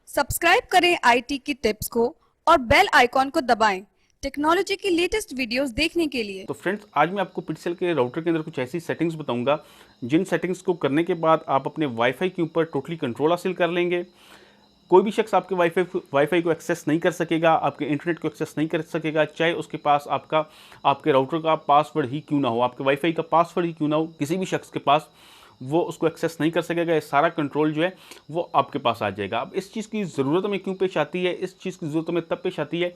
Subscribe करें IT की tips को और बेल आइकॉन को दबाएं टेक्नोलॉजी की लेटेस्ट वीडियोस देखने के लिए। तो फ्रेंड्स, आज मैं आपको पिक्सेल के राउटर के अंदर कुछ ऐसी सेटिंग्स बताऊंगा जिन सेटिंग्स को करने के बाद आप अपने वाईफाई के ऊपर टोटली कंट्रोल हासिल कर लेंगे। कोई भी शख्स आपके वाईफाई को एक्सेस नहीं कर सकेगा, आपके इंटरनेट को एक्सेस नहीं कर सकेगा, चाहे उसके पास आपके राउटर का पासवर्ड ही क्यों ना हो, आपके वाईफाई का पासवर्ड ही क्यों ना हो, किसी भी शख्स के पास वो उसको एक्सेस नहीं कर सकेगा। ये सारा कंट्रोल जो है वो आपके पास आ जाएगा। अब इस चीज़ की ज़रूरत हमें क्यों पेश आती है? इस चीज़ की ज़रूरत हमें तब पेश आती है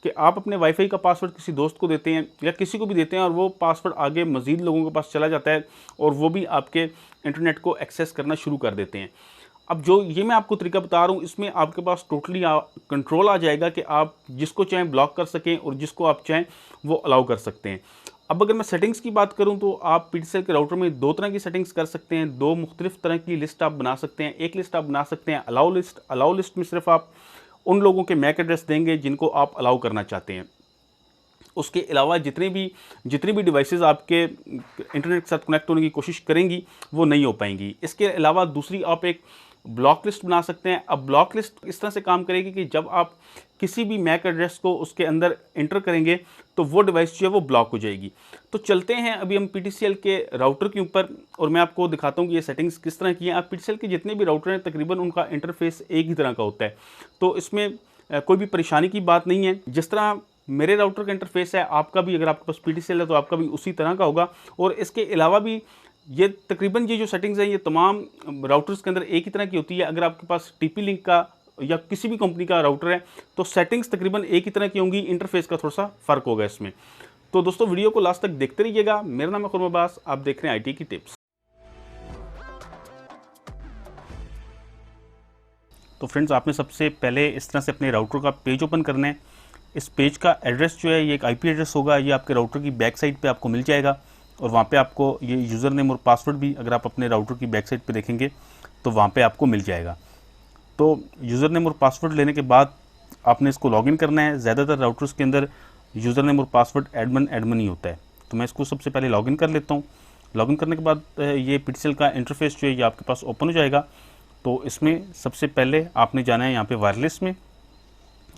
कि आप अपने वाईफाई का पासवर्ड किसी दोस्त को देते हैं या किसी को भी देते हैं और वो पासवर्ड आगे मज़ीद लोगों के पास चला जाता है और वो भी आपके इंटरनेट को एक्सेस करना शुरू कर देते हैं। अब जो ये मैं आपको तरीका बता रहा हूँ, इसमें आपके पास टोटली कंट्रोल आ जाएगा कि आप जिसको चाहें ब्लॉक कर सकें और जिसको आप चाहें वो अलाउ कर सकते हैं। अब अगर मैं सेटिंग्स की बात करूं तो आप पीटीसीएल के राउटर में दो तरह की सेटिंग्स कर सकते हैं, दो मुख्तलिफ तरह की लिस्ट आप बना सकते हैं। एक लिस्ट आप बना सकते हैं अलाउ लिस्ट में सिर्फ आप उन लोगों के मैक एड्रेस देंगे जिनको आप अलाउ करना चाहते हैं। उसके अलावा जितनी भी डिवाइसेस आपके इंटरनेट के साथ कनेक्ट होने की कोशिश करेंगी वो नहीं हो पाएंगी। इसके अलावा दूसरी आप एक ब्लॉक लिस्ट बना सकते हैं। अब ब्लॉक लिस्ट इस तरह से काम करेगी कि जब आप किसी भी मैक एड्रेस को उसके अंदर एंटर करेंगे तो वो डिवाइस जो है वो ब्लॉक हो जाएगी। तो चलते हैं अभी हम पीटीसीएल के राउटर के ऊपर और मैं आपको दिखाता हूँ कि ये सेटिंग्स किस तरह की हैं। आप पीटीसीएल के जितने भी राउटर हैं तकरीबन उनका इंटरफेस एक ही तरह का होता है, तो इसमें कोई भी परेशानी की बात नहीं है। जिस तरह मेरे राउटर का इंटरफेस है, आपका भी अगर आपके पास पीटीसीएल है तो आपका भी उसी तरह का होगा। और इसके अलावा भी ये तकरीबन ये जो सेटिंग्स हैं ये तमाम राउटर्स के अंदर एक ही तरह की होती है। अगर आपके पास टीपी लिंक का या किसी भी कंपनी का राउटर है तो सेटिंग्स तकरीबन एक ही तरह की होंगी, इंटरफेस का थोड़ा सा फ़र्क होगा इसमें। तो दोस्तों, वीडियो को लास्ट तक देखते रहिएगा। मेरा नाम है खुर्म अब्बास, आप देख रहे हैं आईटी की टिप्स। तो फ्रेंड्स, आपने सबसे पहले इस तरह से अपने राउटर का पेज ओपन करना है। इस पेज का एड्रेस जो है ये एक आईपी एड्रेस होगा, ये आपके राउटर की बैक साइड पे आपको मिल जाएगा और वहाँ पे आपको ये यूज़र नेम और पासवर्ड भी अगर आप अपने राउटर की बैक साइड पे देखेंगे तो वहाँ पे आपको मिल जाएगा। तो यूज़र नेम और पासवर्ड लेने के बाद आपने इसको लॉगिन करना है। ज़्यादातर राउटर्स के अंदर यूज़र नेम और पासवर्ड एडमिन ही होता है, तो मैं इसको सबसे पहले लॉगिन कर लेता हूँ। लॉगिन करने के बाद ये पीटीसीएल का इंटरफेस जो है ये आपके पास ओपन हो जाएगा। तो इसमें सबसे पहले आपने जाना है यहाँ पे वायरलेस में,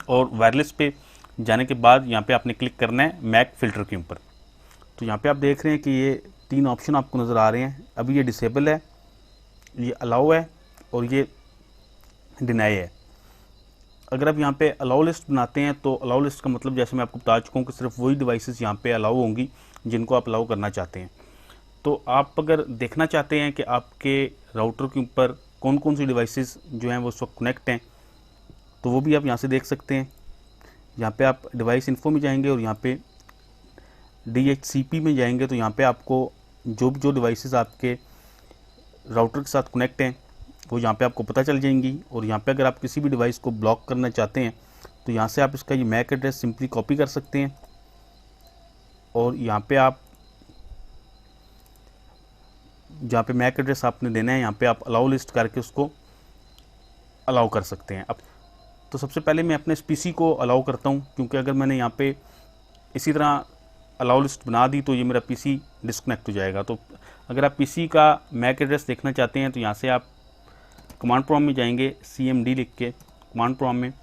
और वायरलेस पे जाने के बाद यहाँ पे आपने क्लिक करना है मैक फ़िल्टर के ऊपर। तो यहाँ पे आप देख रहे हैं कि ये तीन ऑप्शन आपको नज़र आ रहे हैं। अभी ये डिसेबल है, ये अलाउ है और ये डिनाई है। अगर आप यहाँ पे अलाउ लिस्ट बनाते हैं तो अलाउ लिस्ट का मतलब जैसे मैं आपको बता चुका हूँ कि सिर्फ वही डिवाइसेस यहाँ पे अलाउ होंगी जिनको आप अलाउ करना चाहते हैं। तो आप अगर देखना चाहते हैं कि आपके राउटर के ऊपर कौन कौन सी डिवाइसेस जो हैं वो उस वक्त कनेक्ट हैं तो वो भी आप यहाँ से देख सकते हैं। यहाँ पे आप डिवाइस इन्फो में जाएंगे और यहाँ पे DHCP में जाएंगे तो यहाँ पे आपको जो डिवाइसेस आपके राउटर के साथ कनेक्ट हैं वो यहाँ पे आपको पता चल जाएंगी। और यहाँ पे अगर आप किसी भी डिवाइस को ब्लॉक करना चाहते हैं तो यहाँ से आप इसका ये मैक एड्रेस सिंपली कॉपी कर सकते हैं और यहाँ पे आप जहाँ पे मैक एड्रेस आपने देना है यहाँ पे आप अलाउ लिस्ट करके उसको अलाउ कर सकते हैं। अब तो सबसे पहले मैं अपने इस पीसी को अलाउ करता हूँ, क्योंकि अगर मैंने यहाँ पे इसी तरह अलाउ लिस्ट बना दी तो ये मेरा पीसी डिस्कनेक्ट हो जाएगा। तो अगर आप पीसी का मैक एड्रेस देखना चाहते हैं तो यहाँ से आप कमांड प्रॉम्प्ट में जाएंगे, CMD लिख के कमांड प्रॉम्प्ट में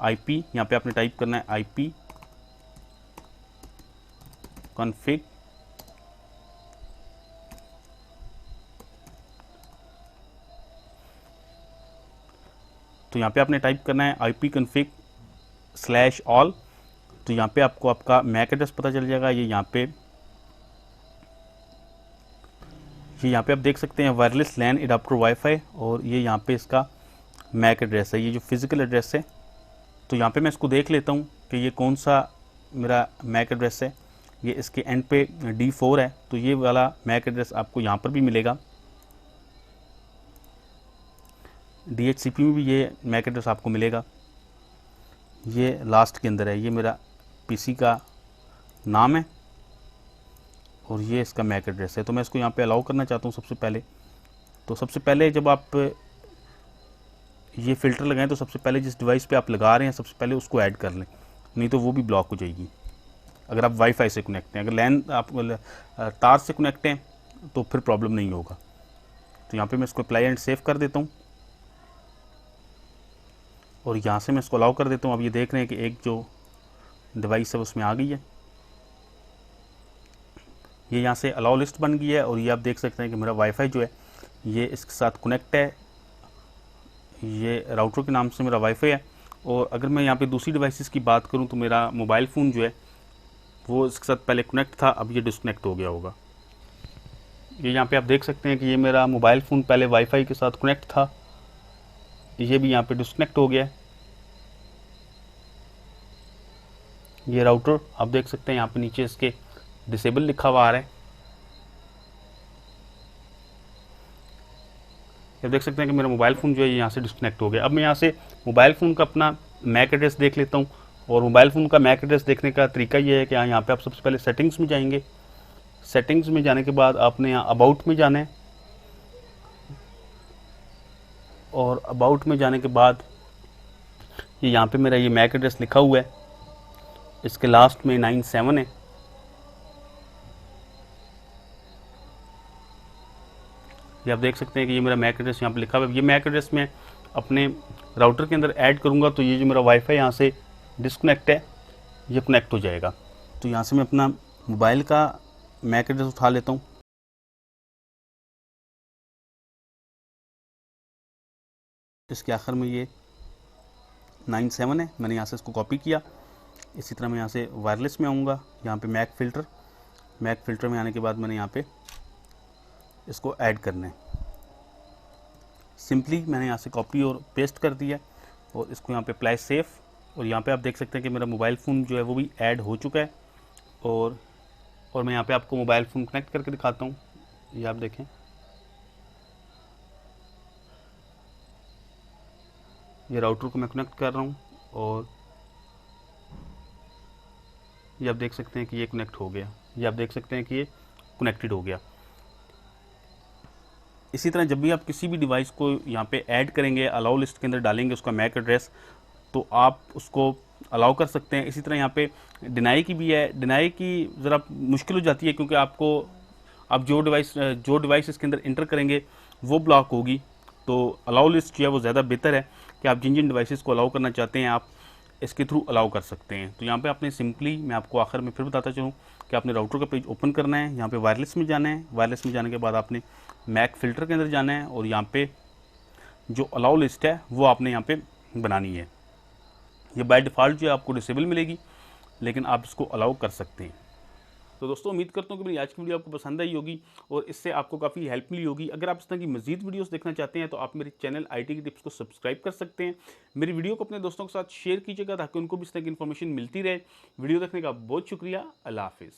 IP यहाँ पे आपने टाइप करना है IP config तो यहाँ पे आपने टाइप करना है IP config /all। तो यहाँ पे आपको आपका मैक एड्रेस पता चल जाएगा। ये यहाँ पे आप देख सकते हैं वायरलेस लैन एडाप्टर वाईफाई, और ये यहाँ पे इसका मैक एड्रेस है, ये जो फिज़िकल एड्रेस है। तो यहाँ पे मैं इसको देख लेता हूँ कि ये कौन सा मेरा मैक एड्रेस है। ये इसके एंड पे D4 है, तो ये वाला मैक एड्रेस आपको यहाँ पर भी मिलेगा। DHCP में भी ये मैक एड्रेस आपको मिलेगा। ये लास्ट के अंदर है, ये मेरा पीसी का नाम है और ये इसका मैक एड्रेस है। तो मैं इसको यहाँ पे अलाउ करना चाहता हूँ सबसे पहले। तो सबसे पहले जब आप ये फ़िल्टर लगाएं तो सबसे पहले जिस डिवाइस पे आप लगा रहे हैं सबसे पहले उसको ऐड कर लें, नहीं तो वो भी ब्लॉक हो जाएगी अगर आप वाईफाई से कनेक्ट हैं। अगर लैन आप तार से कनेक्ट हैं तो फिर प्रॉब्लम नहीं होगा। तो यहाँ पे मैं इसको अप्लाई एंड सेव कर देता हूँ। और यहाँ से मैं इसको अलाउ कर देता हूँ। अब ये देख रहे हैं कि एक जो डिवाइस है उसमें आ गई है, ये यहाँ से अलाउ लिस्ट बन गई है। और ये आप देख सकते हैं कि मेरा वाईफाई जो है ये इसके साथ कनेक्ट है, ये राउटर के नाम से मेरा वाईफाई है। और अगर मैं यहाँ पे दूसरी डिवाइसेस की बात करूँ तो मेरा मोबाइल फ़ोन जो है वो इसके साथ पहले कनेक्ट था, अब ये डिस्कनेक्ट हो गया होगा। ये यहाँ पे आप देख सकते हैं कि ये मेरा मोबाइल फ़ोन पहले वाईफाई के साथ कनेक्ट था, ये भी यहाँ पे डिस्कनेक्ट हो गया है। ये राउटर आप देख सकते हैं यहाँ पे नीचे इसके डिसेबल लिखा हुआ आ रहा है। आप देख सकते हैं कि मेरा मोबाइल फ़ोन जो है यहाँ से डिस्कनेक्ट हो गया। अब मैं यहाँ से मोबाइल फ़ोन का अपना मैक एड्रेस देख लेता हूँ। और मोबाइल फ़ोन का मैक एड्रेस देखने का तरीका ये है कि यहाँ पे आप सबसे पहले सेटिंग्स में जाएंगे। सेटिंग्स में जाने के बाद आपने यहाँ अबाउट में जाना है, और अबाउट में जाने के बाद ये यहाँ पे मेरा ये मैक एड्रेस लिखा हुआ है, इसके लास्ट में 97 है। ये आप देख सकते हैं कि ये मेरा मैक एड्रेस यहाँ पे लिखा हुआ है। ये मैक एड्रेस मैं अपने राउटर के अंदर ऐड करूँगा तो ये जो मेरा वाईफाई यहाँ से डिस्कनेक्ट है ये कनेक्ट हो जाएगा। तो यहाँ से मैं अपना मोबाइल का मैक एड्रेस उठा लेता हूँ। इसके आखिर में ये 97 है, मैंने यहाँ से इसको कॉपी किया। इसी तरह मैं यहाँ से वायरलेस में आऊँगा, यहाँ पे मैक फ़िल्टर में आने के बाद मैंने यहाँ पे इसको ऐड करना है। सिंपली मैंने यहाँ से कॉपी और पेस्ट कर दिया और इसको यहाँ पे अप्लाई सेफ। और यहाँ पे आप देख सकते हैं कि मेरा मोबाइल फ़ोन जो है वो भी ऐड हो चुका है। और मैं यहाँ पे आपको मोबाइल फ़ोन कनेक्ट करके दिखाता हूँ। ये आप देखें, ये राउटर को मैं कनेक्ट कर रहा हूँ और ये आप देख सकते हैं कि ये कनेक्ट हो गया। ये आप देख सकते हैं कि ये कनेक्टेड हो गया। इसी तरह जब भी आप किसी भी डिवाइस को यहाँ पे ऐड करेंगे, अलाउ लिस्ट के अंदर डालेंगे उसका मैक एड्रेस, तो आप उसको अलाउ कर सकते हैं। इसी तरह यहाँ पे डिनाई की भी है। डिनाई की ज़रा मुश्किल हो जाती है क्योंकि आपको आप जो डिवाइस इसके अंदर इंटर करेंगे वो ब्लॉक होगी। तो अलाउ लिस्ट जो है वो ज़्यादा बेहतर है कि आप जिन जिन डिवाइसेस को अलाउ करना चाहते हैं आप इसके थ्रू अलाउ कर सकते हैं। तो यहाँ पे आपने सिंपली, मैं आपको आखिर में फिर बताता चलूँ कि आपने राउटर का पेज ओपन करना है, यहाँ पे वायरलेस में जाना है। वायरलेस में जाने के बाद आपने मैक फ़िल्टर के अंदर जाना है और यहाँ पे जो अलाउ लिस्ट है वो आपने यहाँ पे बनानी है। ये बाय डिफ़ॉल्ट जो है आपको डिसेबल मिलेगी, लेकिन आप इसको अलाउ कर सकते हैं। तो दोस्तों उम्मीद करता हूँ कि मेरी आज की वीडियो आपको पसंद आई होगी और इससे आपको काफ़ी हेल्प मिली होगी। अगर आप इस तरह की मजीद वीडियोस देखना चाहते हैं तो आप मेरे चैनल आईटी की टिप्स को सब्सक्राइब कर सकते हैं। मेरी वीडियो को अपने दोस्तों के साथ शेयर कीजिएगा ताकि उनको भी इस तरह की इन्फॉर्मेशन मिलती रहे। वीडियो देखने का बहुत शुक्रिया। अल्लाह हाफिज़।